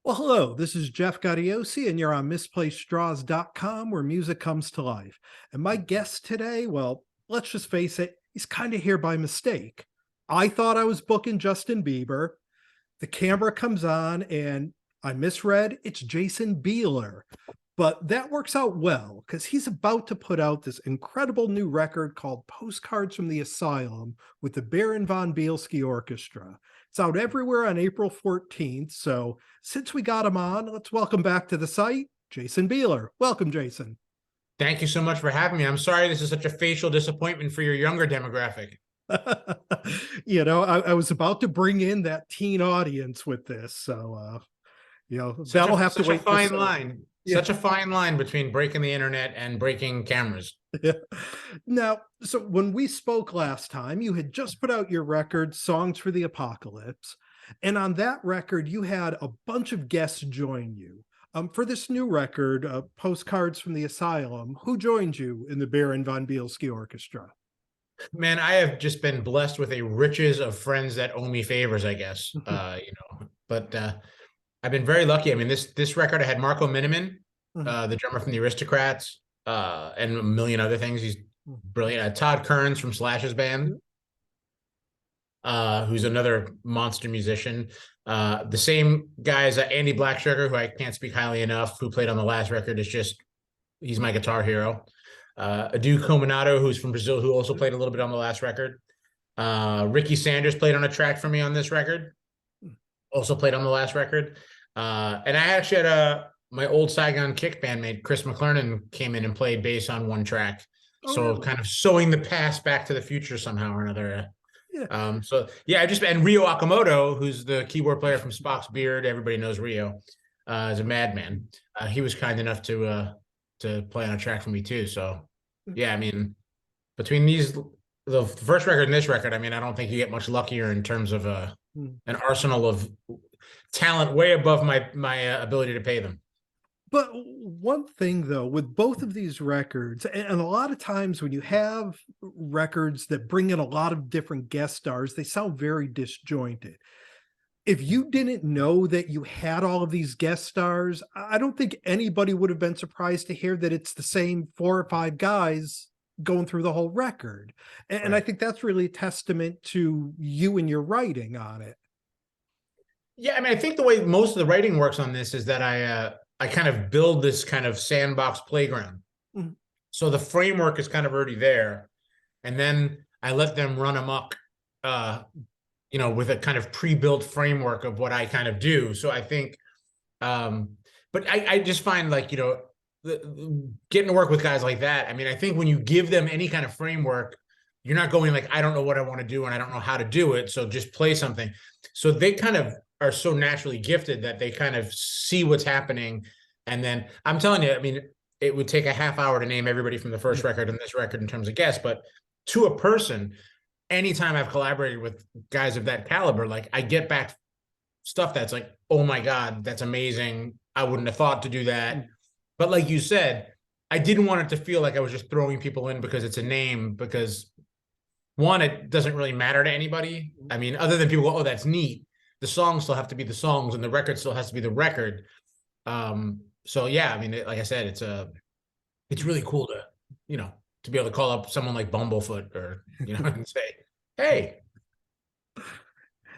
Well, hello, this is Jeff Gaudiosi, and you're on misplacedstraws.com where music comes to life. And my guest today, well, let's just face it, he's kind of here by mistake. I thought I was booking Justin Bieber. The camera comes on, and I misread it's Jason Bieler. But that works out well because he's about to put out this incredible new record called Postcards from the Asylum with the Baron von Bielski Orchestra. It's out everywhere on April 14th. So since we got him on, let's welcome back to the site, Jason Bieler. Welcome, Jason. Thank you so much for having me. I'm sorry this is such a facial disappointment for your younger demographic. I was about to bring in that teen audience with this. So, that'll have to wait. Such a fine line. Yeah. Such a fine line between breaking the internet and breaking cameras. Yeah. Now, so when we spoke last time, you had just put out your record, Songs for the Apocalypse. And on that record, you had a bunch of guests join you. For this new record, Postcards from the Asylum, who joined you in the Baron von Bielski Orchestra? Man, I have just been blessed with a riches of friends that owe me favors, I guess. But I've been very lucky. I mean, this record, I had Marco Miniman, the drummer from the Aristocrats, and a million other things. He's brilliant. Todd Kearns from Slash's band, who's another monster musician. The same guy as Andy Blacksugar, who I can't speak highly enough, who played on the last record. He's my guitar hero. Adu Cominato, who's from Brazil, who also played a little bit on the last record. Ricky Sanders played on a track for me on this record. Also played on the last record. And I actually had my old Saigon Kick bandmate, Chris McClernand, came in and played bass on one track. So kind of sewing the past back to the future somehow or another. Yeah. And Rio Akamoto, who's the keyboard player from Spock's Beard. Everybody knows Rio, is a madman. He was kind enough to play on a track for me too. So yeah, I mean, between the first record and this record, I mean, I don't think you get much luckier in terms of an arsenal of talent way above my ability to pay them. But one thing, though, with both of these records, and a lot of times when you have records that bring in a lot of different guest stars, they sound very disjointed. If you didn't know that you had all of these guest stars, I don't think anybody would have been surprised to hear that it's the same 4 or 5 guys going through the whole record. And right. I think that's really a testament to you and your writing on it. Yeah, I mean, I think the way most of the writing works on this is that I kind of build this kind of sandbox playground. Mm-hmm. So the framework is kind of already there. And then I let them run amok, with a kind of pre-built framework of what I kind of do. So I think, but I just find getting to work with guys like that. I mean, I think when you give them any kind of framework, you're not going like, I don't know what I want to do and I don't know how to do it. So just play something. So they kind of are so naturally gifted that they kind of see what's happening. And then I'm telling you, I mean, it would take a half hour to name everybody from the first record and this record in terms of guests, but to a person, anytime I've collaborated with guys of that caliber, like I get back stuff that's like, oh my God, that's amazing. I wouldn't have thought to do that. But like you said, I didn't want it to feel like I was just throwing people in because it's a name, because one, it doesn't really matter to anybody. I mean, other than people go, oh, that's neat. The songs still have to be the songs and the record still has to be the record. So yeah, I mean, like I said, it's really cool to be able to call up someone like Bumblefoot or, and say, hey.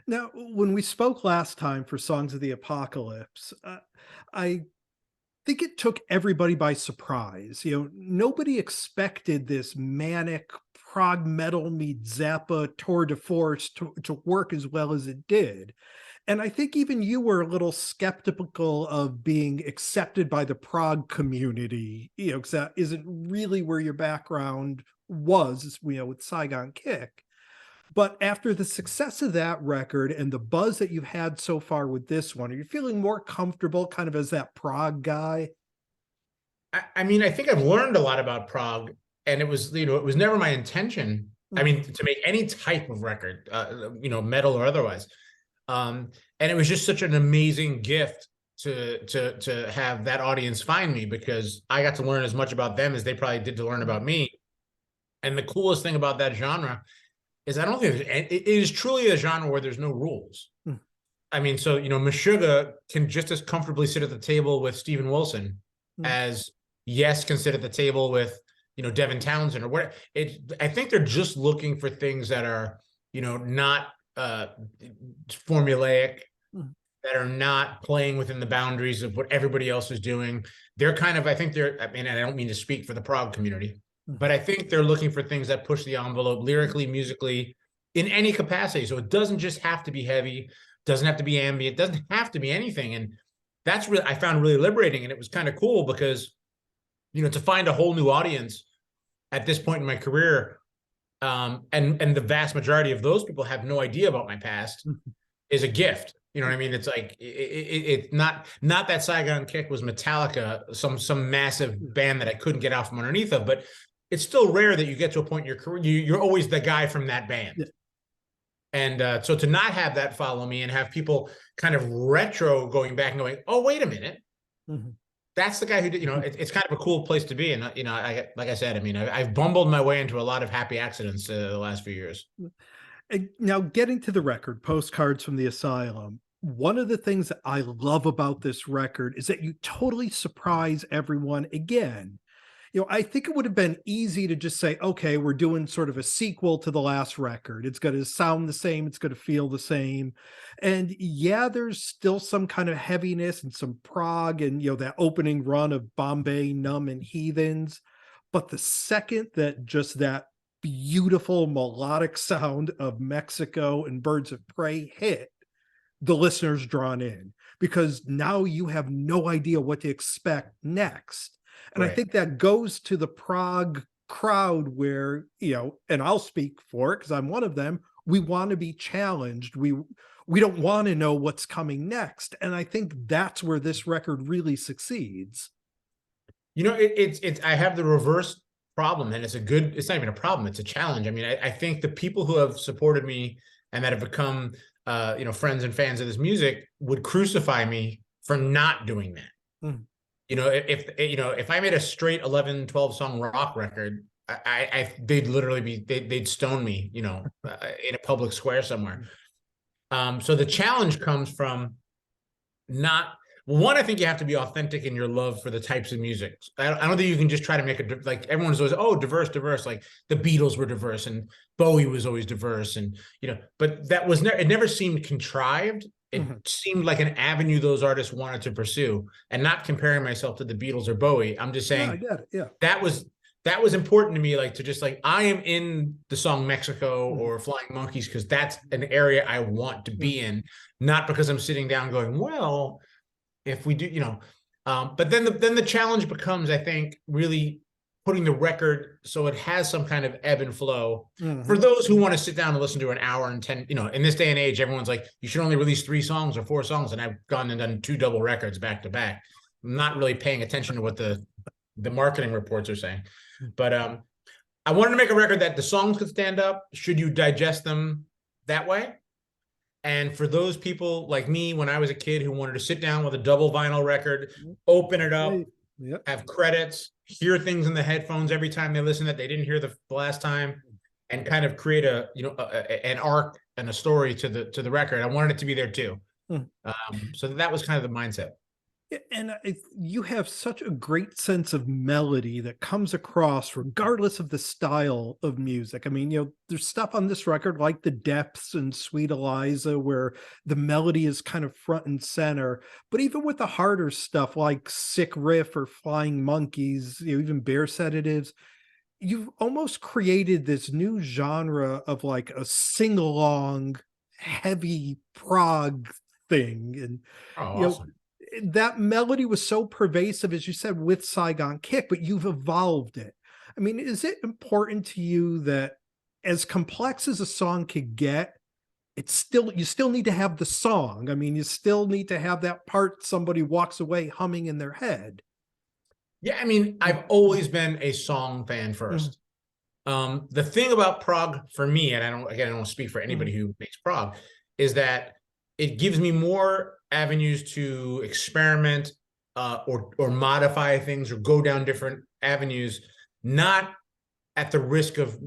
Now, when we spoke last time for Songs of the Apocalypse, I think it took everybody by surprise. Nobody expected this manic prog metal meets Zappa tour de force to work as well as it did. And I think even you were a little skeptical of being accepted by the prog community, because that isn't really where your background was, with Saigon Kick. But after the success of that record and the buzz that you've had so far with this one, are you feeling more comfortable kind of as that prog guy? I mean, I think I've learned a lot about prog, and it was never my intention. I mean, to make any type of record, metal or otherwise. And it was just such an amazing gift to have that audience find me, because I got to learn as much about them as they probably did to learn about me. And the coolest thing about that genre is I don't think it is truly a genre where there's no rules. I mean, so, Meshuggah can just as comfortably sit at the table with Steven Wilson as Yes can sit at the table with, Devin Townsend or what. I think they're just looking for things that are, not formulaic, that are not playing within the boundaries of what everybody else is doing. They're kind of, I think they're, I mean, I don't mean to speak for the prog community, but I think they're looking for things that push the envelope lyrically, musically, in any capacity. So it doesn't just have to be heavy, doesn't have to be ambient, doesn't have to be anything. And that's really, I found really liberating. And it was kind of cool because, to find a whole new audience at this point in my career, and the vast majority of those people have no idea about my past, is a gift. You know what I mean? It's like it's not that Saigon Kick was Metallica, some massive band that I couldn't get out from underneath of, but it's still rare that you get to a point in your career you're always the guy from that band. Yeah. And so to not have that follow me and have people kind of retro going back and going, oh, wait a minute, that's the guy who did. It's kind of a cool place to be. And like I said, I mean, I've bumbled my way into a lot of happy accidents the last few years. And now, getting to the record, Postcards from the Asylum, one of the things that I love about this record is that you totally surprise everyone again. I think it would have been easy to just say, okay, we're doing sort of a sequel to the last record. It's going to sound the same. It's going to feel the same. And yeah, there's still some kind of heaviness and some prog and, that opening run of Bombay, Numb, and Heathens. But the second that just that beautiful melodic sound of Mexico and Birds of Prey hit, the listener's drawn in, because now you have no idea what to expect next. And right. I think that goes to the prog crowd where, and I'll speak for it because I'm one of them, we want to be challenged. We don't want to know what's coming next. And I think that's where this record really succeeds. It's I have the reverse problem, and it's not even a problem, it's a challenge. I mean, I think the people who have supported me and that have become friends and fans of this music would crucify me for not doing that. If I made a straight 11, 12 song rock record, they'd literally they'd stone me, in a public square somewhere. So the challenge comes from I think you have to be authentic in your love for the types of music. I don't think you can just try to make like everyone's always, diverse. Like the Beatles were diverse and Bowie was always diverse. And, but that was it never seemed contrived. It seemed like an avenue those artists wanted to pursue, and not comparing myself to the Beatles or Bowie. I'm just saying, I get it. Yeah. That was important to me. Like to just I am in the song Mexico or Flying Monkeys because that's an area I want to be in, not because I'm sitting down going, well, if we do, but then the challenge becomes, I think, really putting the record so it has some kind of ebb and flow for those who want to sit down and listen to an hour and 10, in this day and age, everyone's like, you should only release 3 songs or 4 songs. And I've gone and done 2 double records back to back. I'm not really paying attention to what the marketing reports are saying, but I wanted to make a record that the songs could stand up should you digest them that way. And for those people like me, when I was a kid who wanted to sit down with a double vinyl record, open it up, have credits, hear things in the headphones every time they listen that they didn't hear the last time, and kind of create an arc and a story to the record. I wanted it to be there too. So that was kind of the mindset. And you have such a great sense of melody that comes across regardless of the style of music. I mean, there's stuff on this record like The Depths and Sweet Eliza where the melody is kind of front and center. But even with the harder stuff like Sick Riff or Flying Monkeys, even Bear Sedatives, you've almost created this new genre of like a sing-along, heavy prog thing. And awesome. That melody was so pervasive, as you said, with Saigon Kick, but you've evolved it. I mean, is it important to you that as complex as a song could get, you still need to have the song? I mean, you still need to have that part somebody walks away humming in their head. Yeah, I mean, I've always been a song fan first. The thing about prog for me, and I don't speak for anybody who makes prog, is that it gives me more avenues to experiment or modify things or go down different avenues, not at the risk of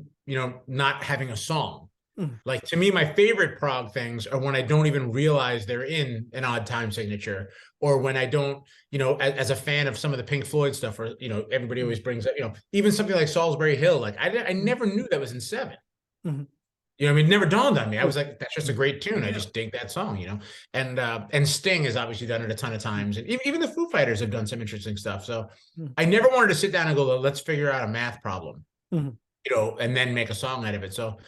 not having a song. Mm. Like, to me, my favorite prog things are when I don't even realize they're in an odd time signature, or when I don't, as a fan of some of the Pink Floyd stuff, or, everybody always brings up, even something like Salisbury Hill. Like, I never knew that was in seven. Mm-hmm. I mean, it never dawned on me. I was like, that's just a great tune. I Yeah. just dig that song, And Sting has obviously done it a ton of times. And even the Foo Fighters have done some interesting stuff. So I never wanted to sit down and go, let's figure out a math problem, Mm-hmm. and then make a song out of it. So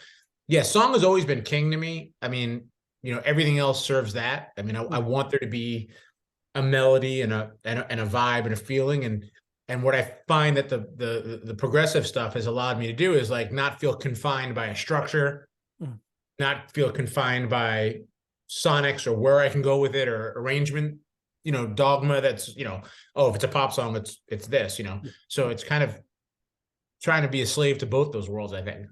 yeah, song has always been king to me. I mean, everything else serves that. I mean, I want there to be a melody and a vibe and a feeling. And what I find that the progressive stuff has allowed me to do is like not feel confined by a structure, not feel confined by sonics or where I can go with it or arrangement, dogma that's, oh, if it's a pop song, it's this, So it's kind of trying to be a slave to both those worlds, I think.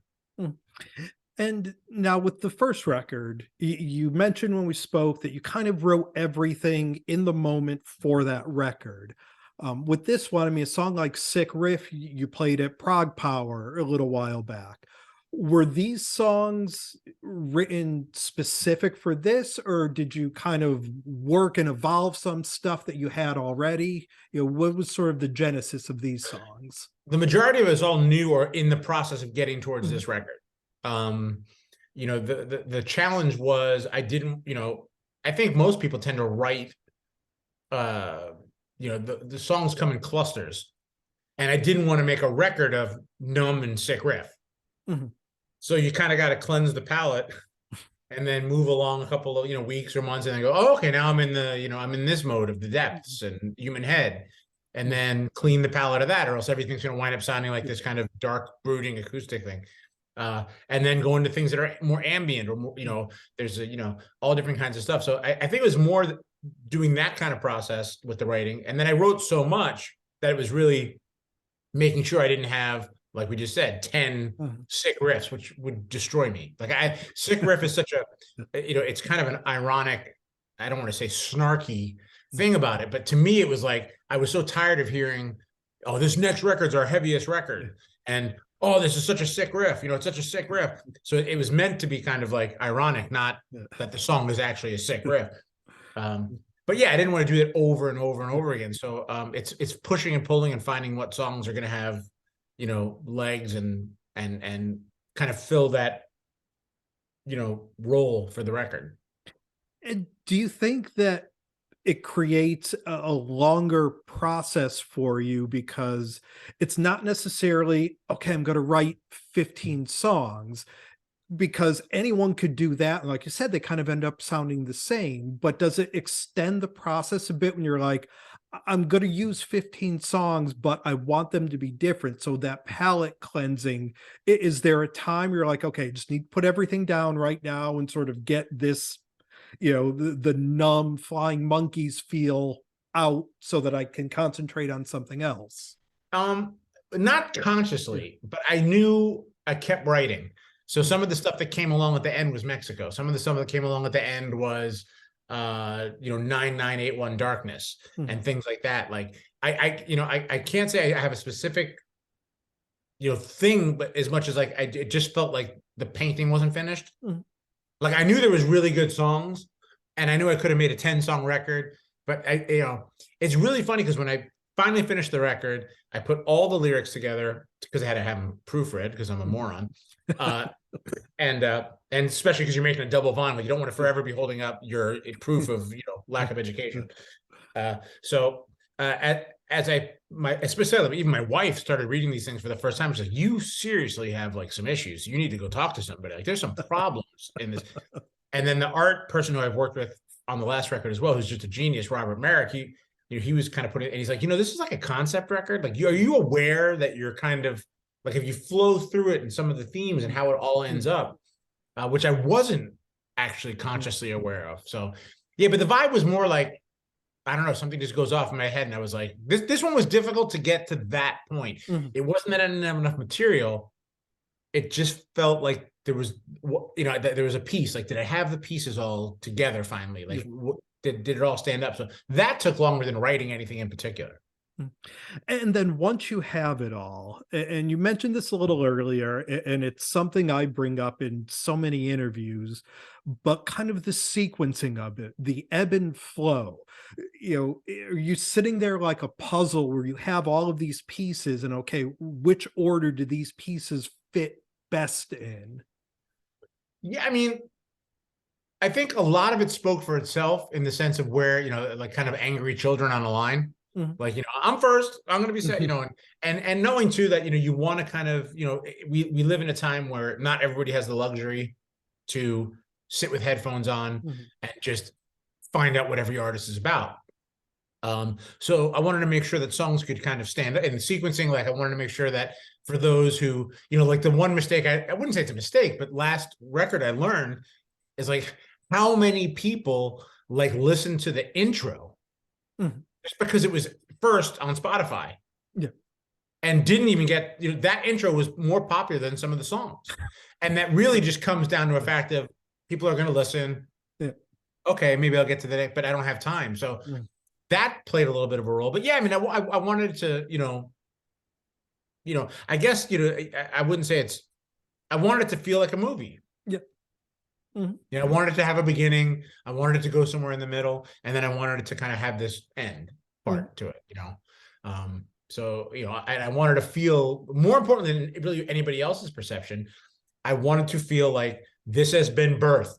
And now with the first record, you mentioned when we spoke that you kind of wrote everything in the moment for that record. With this one, I mean, a song like Sick Riff, you played at Prague Power a little while back. Were these songs written specific for this, or did you kind of work and evolve some stuff that you had already? What was sort of the genesis of these songs? The majority of us all knew or in the process of getting towards this record. The challenge was I didn't, I think most people tend to write, the songs come in clusters, and I didn't want to make a record of Numb and Sick Riff. So you kind of got to cleanse the palate and then move along a couple of, weeks or months and then go, oh, okay, now I'm in the, I'm in this mode of the depths and Human Head, and then clean the palate of that, or else everything's going to wind up sounding like this kind of dark, brooding acoustic thing. And then go into things that are more ambient or more, there's all different kinds of stuff. So I think it was more doing that kind of process with the writing. And then I wrote so much that it was really making sure I didn't have, like we just said, 10 sick riffs, which would destroy me. Like sick riff is such a, it's kind of an ironic, I don't want to say snarky thing about it, but to me, it was like, I was so tired of hearing, oh, this next record's our heaviest record. And, oh, this is such a sick riff. It's such a sick riff. So it was meant to be kind of like ironic, not that the song is actually a sick riff. But yeah, I didn't want to do that over and over and over again. So it's pushing and pulling and finding what songs are going to have, legs and kind of fill that, role for the record. And do you think that it creates a longer process for you because it's not necessarily, okay, I'm going to write 15 songs, because anyone could do that. And like you said, they kind of end up sounding the same, but does it extend the process a bit when you're like, I'm going to use 15 songs, but I want them to be different. So that palette cleansing, is there a time you're like, okay, just need to put everything down right now and sort of get this, the numb flying monkeys feel out so that I can concentrate on something else? Not consciously, but I knew I kept writing. So some of the stuff that came along at the end was Mexico. Some of the stuff that came along at the end was 9981 Darkness and things like that. Like I can't say I have a specific thing, but as much as like it just felt like the painting wasn't finished. Like I knew there was really good songs, and I knew I could have made a 10-song record, but it's really funny because when I finally finished the record, I put all the lyrics together because I had to have them proofread because I'm a moron. And especially because you're making a double vinyl, you don't want to forever be holding up your proof of lack of education. Especially even my wife started reading these things for the first time. She's like, "You seriously have like some issues. You need to go talk to somebody. Like, there's some problems in this." And then the art person who I've worked with on the last record as well, who's just a genius, Robert Merrick, he was kind of putting it, and he's like, this is like a concept record. Like, are you aware that you're kind of like, if you flow through it and some of the themes and how it all ends up, which I wasn't actually consciously aware of. So yeah, but the vibe was more like, I don't know, something just goes off in my head. And I was like, this one was difficult to get to that point. It wasn't that I didn't have enough material. It just felt like there was, there was a piece. Like, did I have the pieces all together finally? Like, did it all stand up? So that took longer than writing anything in particular. Mm. And then once you have it all, and you mentioned this a little earlier, and it's something I bring up in so many interviews, but kind of the sequencing of it, the ebb and flow. Are you sitting there like a puzzle where you have all of these pieces, and okay, which order do these pieces fit best in? Yeah, I mean, I think a lot of it spoke for itself in the sense of where, like kind of angry children on a line. Mhm. Like, I'm first, I'm going to be set, Mhm. and knowing too that, you want to kind of, we live in a time where not everybody has the luxury to sit with headphones on Mhm. and just find out what every artist is about. So I wanted to make sure that songs could kind of stand up in the sequencing. Like I wanted to make sure that for those who, like the one mistake, I wouldn't say it's a mistake, but last record I learned is like how many people like listen to the intro Mhm. just because it was first on Spotify Yeah. and didn't even get, that intro was more popular than some of the songs. And that really just comes down to a fact of people are going to listen. Yeah. Okay, maybe I'll get to the next, but I don't have time. So Mhm. that played a little bit of a role. But yeah, I mean, I wanted to, I guess, I wouldn't say I wanted it to feel like a movie. Yeah. Mhm. I wanted it to have a beginning. I wanted it to go somewhere in the middle. And then I wanted it to kind of have this end Mhm. part to it. So, I wanted to feel more importantly than really anybody else's perception. I wanted to feel like this has been birthed.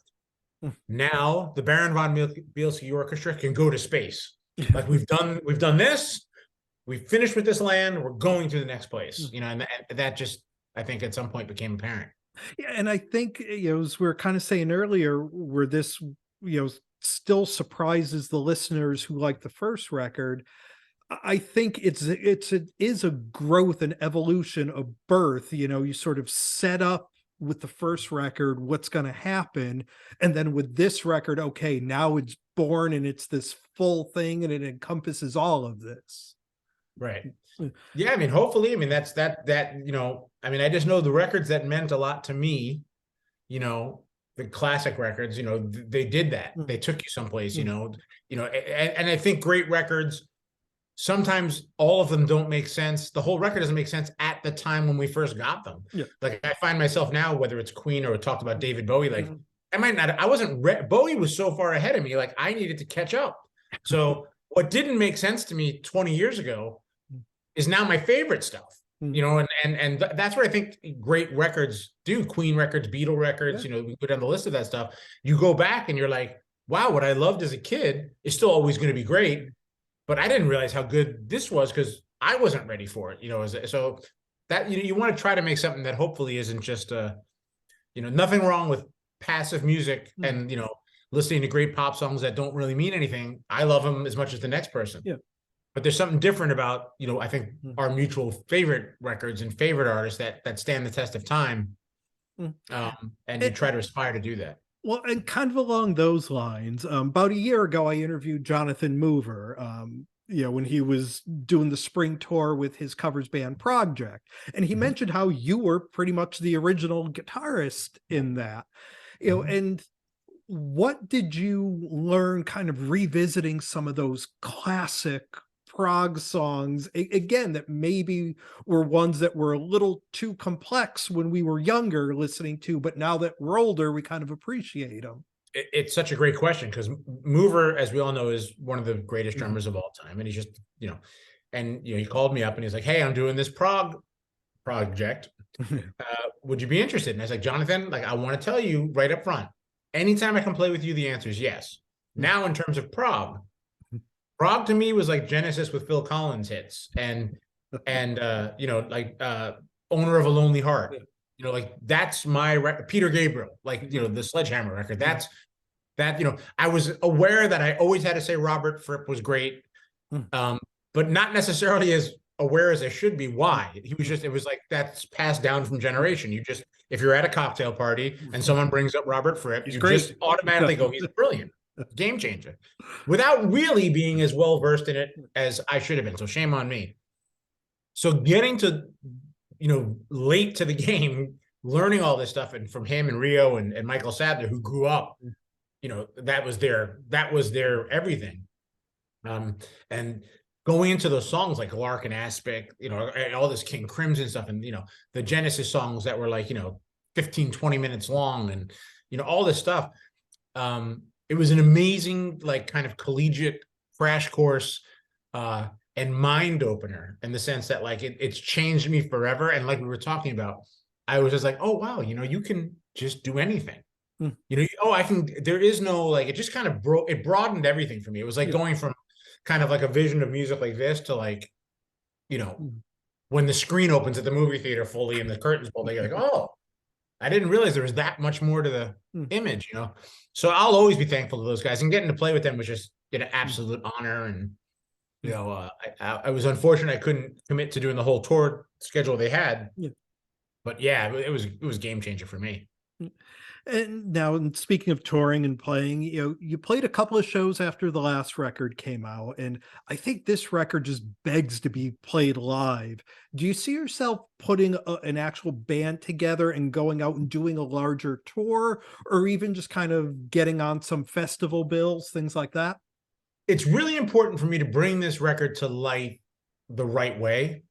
Mhm. Now the Baron von Bielski Orchestra can go to space. Like we've done this. We've finished with this land. We're going to the next place. Mhm. And that just, I think, at some point became apparent. Yeah, and I think, as we were kind of saying earlier, where this, still surprises the listeners who like the first record. I think it is a growth and evolution of birth. You sort of set up with the first record what's going to happen, and then with this record, okay, now it's born and it's this full thing, and it encompasses all of this. Right. Mm. Yeah. I mean, hopefully, I mean, I mean, I just know the records that meant a lot to me, you know, the classic records, they did that. Mm. They took you someplace, Mm. and I think great records, sometimes all of them don't make sense. The whole record doesn't make sense at the time when we first got them. Yeah. Like I find myself now, whether it's Queen or we talked about David Bowie, like Mhm. I wasn't, Bowie was so far ahead of me, like I needed to catch up. So what didn't make sense to me 20 years ago is now my favorite stuff. Mm. And that's what I think great records do. Queen records, Beatle records, Yeah. we go down the list of that stuff. You go back and you're like, wow, what I loved as a kid is still always going to be great. But I didn't realize how good this was because I wasn't ready for it. So that you want to try to make something that hopefully isn't just nothing wrong with passive music Mm. and listening to great pop songs that don't really mean anything. I love them as much as the next person. Yeah. But there's something different about, I think Mm. our mutual favorite records and favorite artists that stand the test of time. Mm. And you try to aspire to do that. Well, and kind of along those lines, about a year ago, I interviewed Jonathan Mover, when he was doing the spring tour with his covers band Project. And he Mhm. mentioned how you were pretty much the original guitarist in that, Mhm. and what did you learn kind of revisiting some of those classic prog songs again that maybe were ones that were a little too complex when we were younger listening to, but now that we're older we kind of appreciate them? It's such a great question because Mover, as we all know, is one of the greatest Mhm. drummers of all time. And he's just, he called me up and he's like, hey, I'm doing this prog project. Would you be interested? And I was like, Jonathan, like, I want to tell you right up front, anytime I can play with you, the answer is yes. Now, in terms of prog to me was like Genesis with Phil Collins hits and Owner of a Lonely Heart. Like that's my Peter Gabriel, like, the Sledgehammer record. That's that, I was aware that I always had to say Robert Fripp was great, but not necessarily as aware as I should be. Why? It was like that's passed down from generation. If you're at a cocktail party and someone brings up Robert Fripp, He's you great. just automatically go, he's brilliant, game changer, without really being as well versed in it as I should have been. So shame on me. So getting to, late to the game, learning all this stuff and from him and Rio and Michael Sadler, who grew up, that was their everything. And going into those songs like Lark and Aspic, you know, and all this King Crimson stuff, and, you know, the Genesis songs that were like, you know, 15, 20 minutes long, and, you know, all this stuff. It was an amazing, like, kind of collegiate crash course, and mind opener, in the sense that, like, it's changed me forever. And like we were talking about, I was just like, oh wow, you know, you can just do anything. Mm. You know, oh, I can, there is no, like, it just kind of it broadened everything for me. It was like going from kind of like a vision of music like this to, like, you know, when the screen opens at the movie theater fully and the curtains pulled, you're like, oh, I didn't realize there was that much more to the image, you know? So I'll always be thankful to those guys, and getting to play with them was just an absolute honor. And, you know, I was unfortunate I couldn't commit to doing the whole tour schedule they had, but yeah, it was game changer for me. And now, and speaking of touring and playing, you know, you played a couple of shows after the last record came out, and I think this record just begs to be played live. Do you see yourself putting an actual band together and going out and doing a larger tour, or even just kind of getting on some festival bills, things like that? It's really important for me to bring this record to life the right way.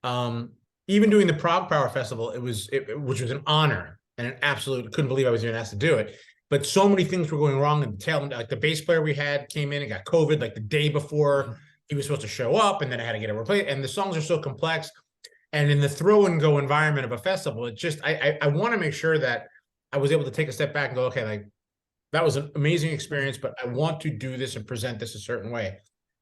Even doing the Prague Power Festival, which was an honor and an absolute, couldn't believe I was even asked to do it. But so many things were going wrong in the tail end. Like, the bass player we had came in and got COVID like the day before he was supposed to show up, and then I had to get it replaced. And the songs are so complex. And in the throw and go environment of a festival, it just, I want to make sure that I was able to take a step back and go, okay, like, that was an amazing experience, but I want to do this and present this a certain way.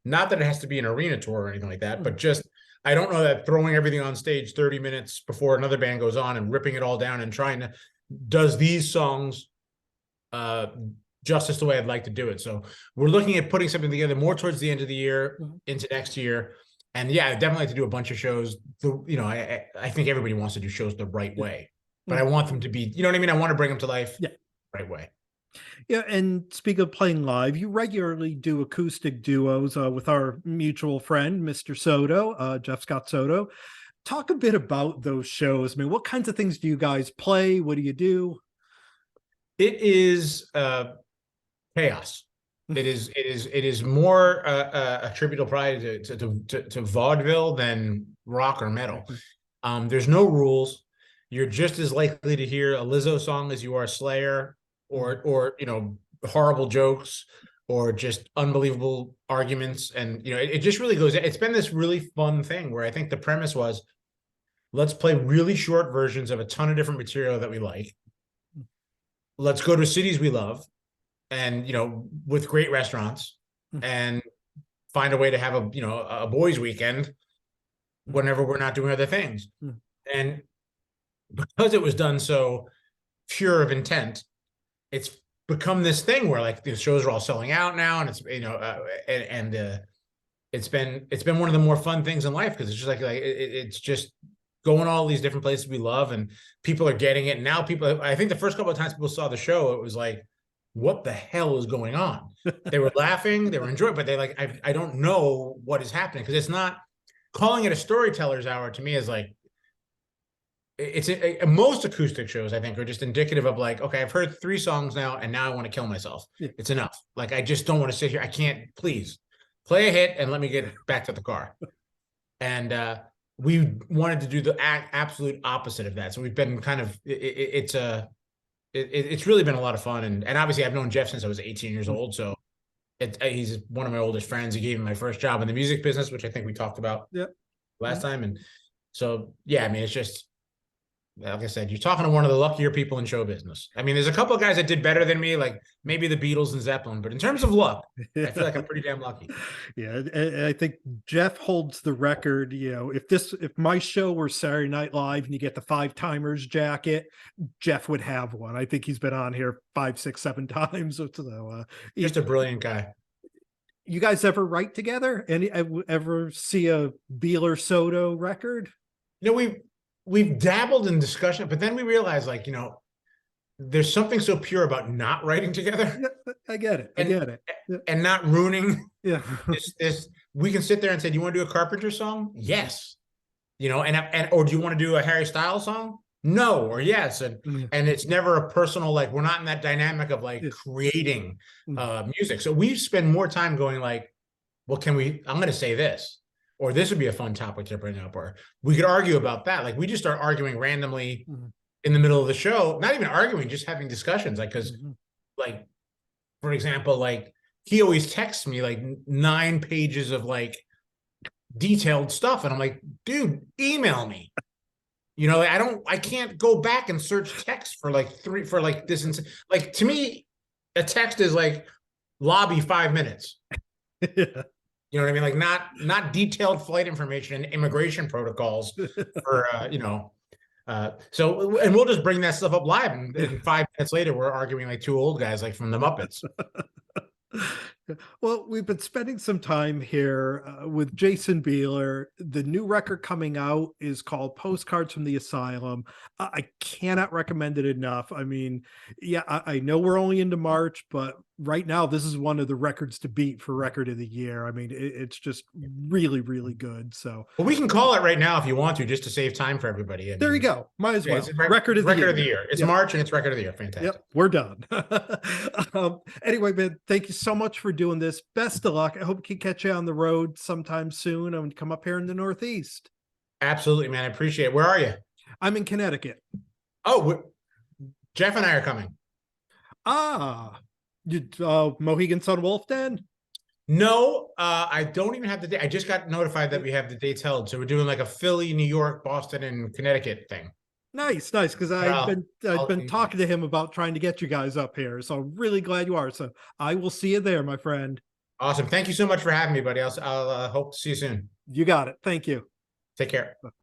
Not that it has to be an arena tour or anything like that, but just, I don't know that throwing everything on stage 30 minutes before another band goes on and ripping it all down and trying to, does these songs justice the way I'd like to do it. So we're looking at putting something together more towards the end of the year into next year. And yeah, I definitely like to do a bunch of shows. You know, I think everybody wants to do shows the right way, but I want them to be, you know what I mean? I want to bring them to life the right way. Yeah, and speak of playing live, you regularly do acoustic duos with our mutual friend, Mr. Soto, Jeff Scott Soto. Talk a bit about those shows. I mean, what kinds of things do you guys play? What do you do? It is chaos. It is more attributable probably to vaudeville than rock or metal. There's no rules. You're just as likely to hear a Lizzo song as you are a Slayer, or you know, horrible jokes, or just unbelievable arguments. And, you know, it just really goes, it's been this really fun thing where I think the premise was, let's play really short versions of a ton of different material that we like. Let's go to cities we love, and, you know, with great restaurants, and find a way to have a, you know, a boys' weekend whenever we're not doing other things. And because it was done so pure of intent, it's become this thing where, like, the shows are all selling out now, and it's, you know, it's been one of the more fun things in life, because it's just like it's just going all these different places we love, and people are getting it. And now people, I think the first couple of times people saw the show, it was like, what the hell is going on? They were laughing, they were enjoying, but they like, I don't know what is happening, because it's not, calling it a storyteller's hour to me is like, it's most acoustic shows, I think, are just indicative of, like, okay, I've heard 3 songs now, and now I want to kill myself. It's enough. Like, I just don't want to sit here. I can't, please play a hit and let me get back to the car. And we wanted to do the absolute opposite of that. So we've been kind of, it's really been a lot of fun. And obviously I've known Jeff since I was 18 years old. So he's one of my oldest friends. He gave me my first job in the music business, which I think we talked about last time. And so, yeah, I mean, it's just, like I said, you're talking to one of the luckier people in show business. I mean, there's a couple of guys that did better than me, like maybe the Beatles and Zeppelin, but in terms of luck, I feel like I'm pretty damn lucky. Yeah, and I think Jeff holds the record. You know, if my show were Saturday Night Live and you get the 5-timers jacket, Jeff would have one. I think he's been on here 5, 6, 7 times. So just a brilliant guy. You guys ever write together? Ever see a Bieler Soto record? You know, we've dabbled in discussion, but then we realized, like, you know, there's something so pure about not writing together. Yeah, I get it. And not ruining. Yeah. this, we can sit there and say, do you want to do a Carpenter song? Yes. You know, or do you want to do a Harry Styles song? No, or yes. And it's never a personal, like, we're not in that dynamic of, like, creating music. So we spend more time going, like, well, I'm going to say this, or this would be a fun topic to bring up, or we could argue about that. Like we just start arguing randomly in the middle of the show, not even arguing, just having discussions. Like, cause like, for example, like he always texts me like 9 pages of like detailed stuff. And I'm like, dude, email me. You know, I can't go back and search text for like this. Like to me, a text is like lobby 5 minutes. Yeah. You know what I mean? Like not detailed flight information and immigration protocols for, so, and we'll just bring that stuff up live. And 5 minutes later, we're arguing like 2 old guys, like from the Muppets. Well, we've been spending some time here with Jason Bieler. The new record coming out is called Postcards from the Asylum. I cannot recommend it enough. I mean, yeah, I know we're only into March, but right now this is one of the records to beat for record of the year. I mean, it's just really, really good. So, well, we can call it right now if you want to, just to save time for everybody. I mean, there you go. Might as well. It's record of the year. It's March and it's record of the year. Fantastic. Yep, we're done. Anyway, man, thank you so much for doing this. Best of luck. I hope we can catch you on the road sometime soon and come up here in the Northeast. Absolutely, man. I appreciate it. Where are you? I'm in Connecticut. Oh, Jeff and I are coming. Mohegan Sun Wolf Den? No, I don't even have the date. I just got notified that we have the dates held. So we're doing like a Philly, New York, Boston, and Connecticut thing. Nice. Because I've been talking to him about trying to get you guys up here. So I'm really glad you are. So I will see you there, my friend. Awesome. Thank you so much for having me, buddy. I'll hope to see you soon. You got it. Thank you. Take care.